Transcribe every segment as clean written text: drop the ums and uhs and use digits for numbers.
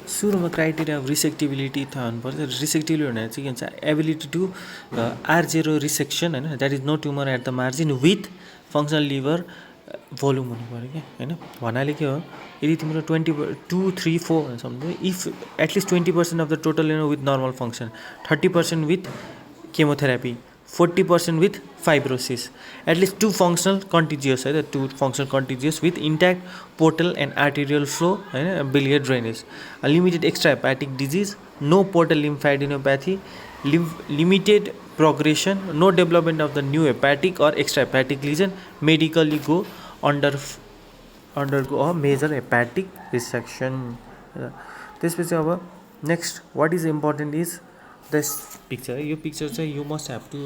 सुरुमा criteria of रिसेक्टिबिलिटी थाहा हुनुपर्छ। रिसेक्टिबिलिटी भनेर चाहिँ के भन्छ, एबिलिटी टु R0 रिसेक्सन होइन, that is no tumour at the margin with functional liver volume हुनु पऱ्यो क्या होइन। भन्नाले के हो, यदि तिम्रो 22, 3, 4 सम्झ्यो, if at least 20% of the total with normal function, 30% with chemotherapy, 40% with fibrosis, at least 2 functional contiguous है, 2 functional contiguous with intact portal and arterial flow है, biliary drainage, a limited extrahepatic disease, no portal lymphadenopathy, limited progression, no development of the new hepatic or extrahepatic lesion, medically go undergo a major hepatic resection. त्यसपछि अब next what is important is this picture. यो picture चाहिँ you must have to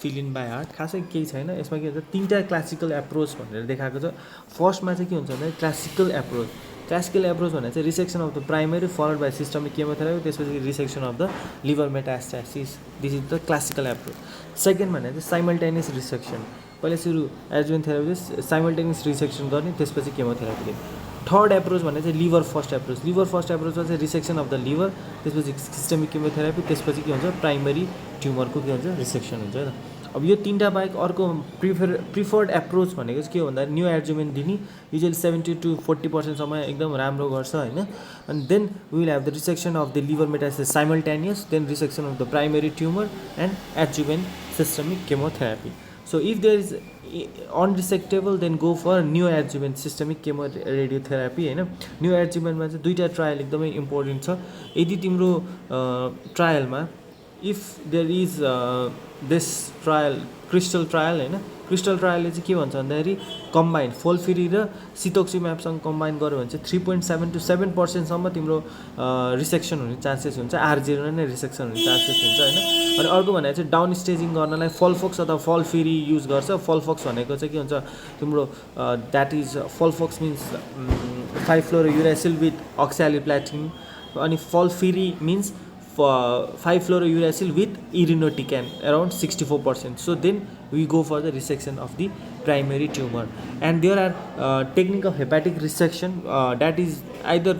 fill in by heart. खासै केही छैन यसमा, के भन्छ 3टा क्लासिकल एप्रोच भनेर देखाएको छ। फर्स्टमा चाहिँ के हुन्छ भन्दा क्लासिकल एप्रोच। क्लासिकल एप्रोच भनेर चाहिँ resection of the primary followed by systemic chemotherapy, त्यसपछि resection of the liver metastasis, this is the classical approach. Second भनेर चाहिँ साइमल्टेनियस रिसेक्सन, पहिला सुरु एडजुवेन्ट थेरापी साइमल्टेनियस रिसेक्सन गर्ने, त्यसपछि केमोथेरापी दिने। थर्ड एप्रोच भने चाहिँ liver first approach. Liver first एप्रोचमा चाहिँ रिसेक्सन अफ द लिभर, त्यसपछि सिस्टमिक केमोथेरापी, त्यसपछि के हुन्छ प्राइमरी ट्युमरको के हुन्छ रिसेक्सन हुन्छ है त। अब यो 3टा बाहेक अर्को प्रिफर्ड एप्रोच भनेको चाहिँ के हो भन्दा न्यू एडजुमेन्ट दिने, युजली 70 to 40% एकदम राम्रो गर्छ होइन। अनि then we will have the resection of the liver metastasis simultaneous, then resection of the primary tumour and adjuvant systemic chemotherapy. So if there is unresectable, then go for new adjuvant systemic chemo radiotherapy होइन। न्यू एडजुमेन्टमा चाहिँ 2टा trial एकदमै important छ। यदि तिम्रो ट्रायलमा if there is this trial crystal trial होइन, क्रिस्टल ट्रायलले चाहिँ के भन्छ भन्दाखेरि कम्बाइन फोल्फिरी र सिटोक्सिम्याबसँग कम्बाइन गर्यो भने चाहिँ 3.7 to 7% तिम्रो रिसेक्सन हुने चान्सेस हुन्छ, R0 नै रिसेक्सन हुने चान्सेस हुन्छ होइन। अनि अर्को भनेर चाहिँ डाउन स्टेजिङ गर्नलाई फलफोक्स अथवा फलफिरी युज गर्छ। फलफोक्स भनेको चाहिँ के हुन्छ तिम्रो that is FOLFOX means 5-fluorouracil with oxaliplatin, अनि FOLFIRI means 5-fluorouracil with irinotecan around 64%. So then we go for the resection of the primary tumor, and there are technique of hepatic resection that is either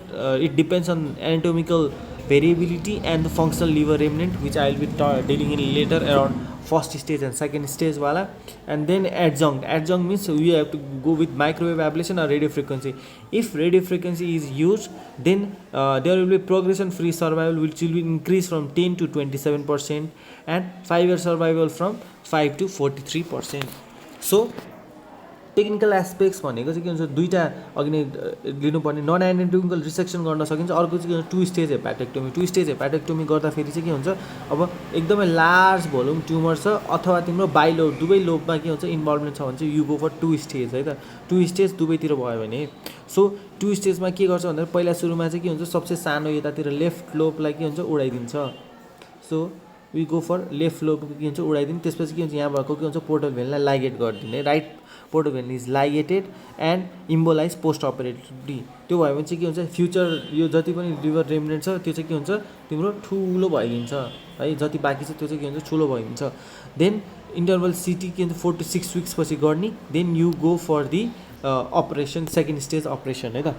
it depends on anatomical variability and the functional liver remnant, which I will be dealing in later around first stage and second stage wala. And then adjunct means we have to go with microwave ablation or radio frequency. If radio frequency is used, then there will be progression free survival which will be increased from 10 to 27% and 5-year survival from 5 to 43%. So technical aspects भनेको चाहिँ के हुन्छ 2टा अघि नै लिनुपर्ने। Non anatomical resection गर्न सकिन्छ, अर्को चाहिँ के हुन्छ 2 स्टेज हेपाटेक्टोमी। 2 स्टेज हेपाटेक्टोमी गर्दाखेरि चाहिँ के हुन्छ अब एकदमै लार्ज भोल्युम ट्युमर छ अथवा तिम्रो बाइलोब दुवै लोबमा के हुन्छ इन्भल्भमेन्ट छ भने चाहिँ यु गो फर 2 स्टेज है त। 2 स्टेज दुवैतिर भयो भने सो 2 स्टेजमा के गर्छ भन्दाखेरि पहिला सुरुमा चाहिँ के हुन्छ सबसे सानो यतातिर लेफ्ट लोबलाई के हुन्छ उडाइदिन्छ। So we go for left lobe के हुन्छ उडाइदिने, त्यसपछि के हुन्छ यहाँ भएको के हुन्छ पोर्टल भेनलाई लाइगेट गरिदिने। Right portal vein is ligated and embolize post operatively. त्यो भयो भने चाहिँ के हुन्छ फ्युचर यो जति पनि लिभर रेमिनेन्ट छ त्यो चाहिँ के हुन्छ तिम्रो ठुलो भइदिन्छ है, जति बाँकी छ त्यो चाहिँ के हुन्छ ठुलो भइदिन्छ। देन इन्टरभल सिटी के हुन्छ 4 to 6 weeks पछि गर्ने, then you go for the operation second stage operation है त।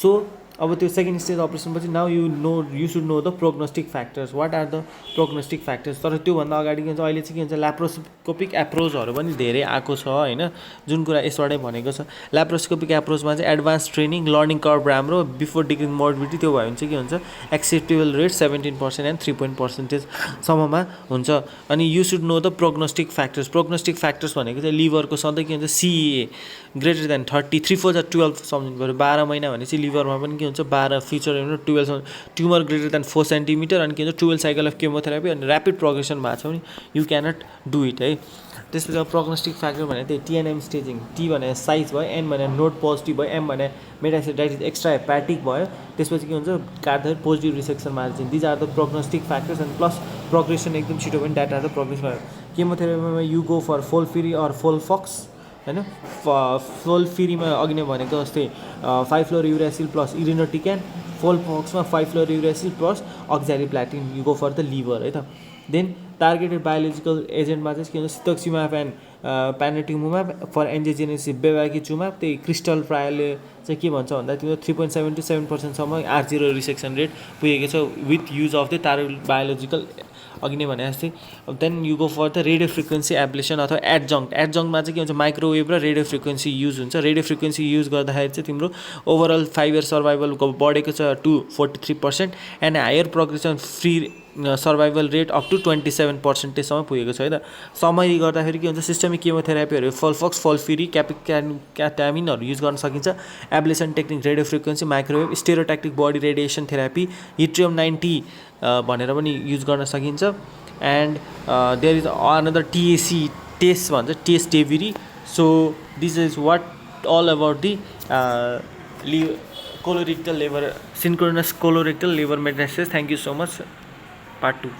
सो अब त्यो सेकेन्ड स्टेज अपरेसन पछि now you should know the prognostic factors. What are the prognostic factors. तर त्योभन्दा अगाडि के हुन्छ अहिले चाहिँ के हुन्छ ल्याप्रोस्कोपिक एप्रोचहरू पनि धेरै आएको छ होइन, जुन कुरा यसबाटै भनेको छ। ल्याप्रोस्कोपिक एप्रोचमा चाहिँ एडभान्स ट्रेनिङ लर्निङ कर्भ राम्रो बिफोर डिक्रिङ मोर्बिडिटी, त्यो भयो भने चाहिँ के हुन्छ एक्सेप्टेबल रेट 17% एन्ड 3% सम्ममा हुन्छ। अनि you should know the prognostic factors. Prognostic factors भनेको चाहिँ लिभरको सधैँ के हुन्छ CEA ग्रेटर देन 30, 3 4 जा 12 सम्झिनु पऱ्यो। 12 महिना भनेपछि लिभरमा पनि के हुन्छ 12 future 12 tumour greater than 4 centimetre, अनि के हुन्छ 12 साइकल अफ केमोथेरापी, अनि ऱ्यापिड प्रोग्रेसन भएको छ भने यु क्यानट डु इट है। त्यसपछि अब प्रोग्नोस्टिक फ्याक्टर भने त्यही TNM स्टेजिङ, T भने साइज भयो, N भने नोड पोजिटिभ भयो, M भने metastasis that is extra hepatic भयो, त्यसपछि के हुन्छ काट्दाखेरि positive resection margin. These are the prognostic factors and plus progression एकदम छिटो पनि द्याट आर द प्रोग्रेसन। केमोथेरापीमा you go for FOLFIRI or FOLFOX होइन। फोल्फिरीमा अघि नै भनेको जस्तै 5-fluorouracil प्लस इरिनोटिक्यान, फोल्फक्समा 5-fluorouracil plus oxaliplatin, you go for the liver है त। देन टार्गेटेड बायोलोजिकल एजेन्टमा चाहिँ के भन्छ सितक्सिमाब एन्ड प्यानिटुमुमाब फर एन्जियोजेनेसिस बेभाकिचुमाब त्यही क्रिस्टल प्रायले चाहिँ के भन्छ भन्दा तिम्रो 3.7 to 7% R0 रिसेक्सन रेट पुगेको छ with use of the targeted biological अघि नै भने जस्तै then you go for the radio frequency ablation अथवा एडजङ्क्टमा चाहिँ के हुन्छ माइक्रोवेभ र रेडियो फ्रिक्वेन्सी युज हुन्छ रेडियो फ्रिक्वेन्सी युज गर्दाखेरि चाहिँ तिम्रो ओभरअल 5 year सर्भाइभलको बढेको छ to 43% and higher progression free survival rate up to 27%सम्म पुगेको छ है त समरी गर्दाखेरि के हुन्छ सिस्टमिक केमोथेरापीहरू फल्फक्स फल्फिरी क्याटामिनहरू युज गर्न सकिन्छ ablation technique radio frequency microwave stereotactic body radiation therapy yttrium 90 भनेर पनि युज गर्न सकिन्छ and there is another TAC test भन्छ टेस्ट टेभिरी so this is what all about the colorectal liver synchronous colorectal liver metastasis. Thank you so much. Part 2.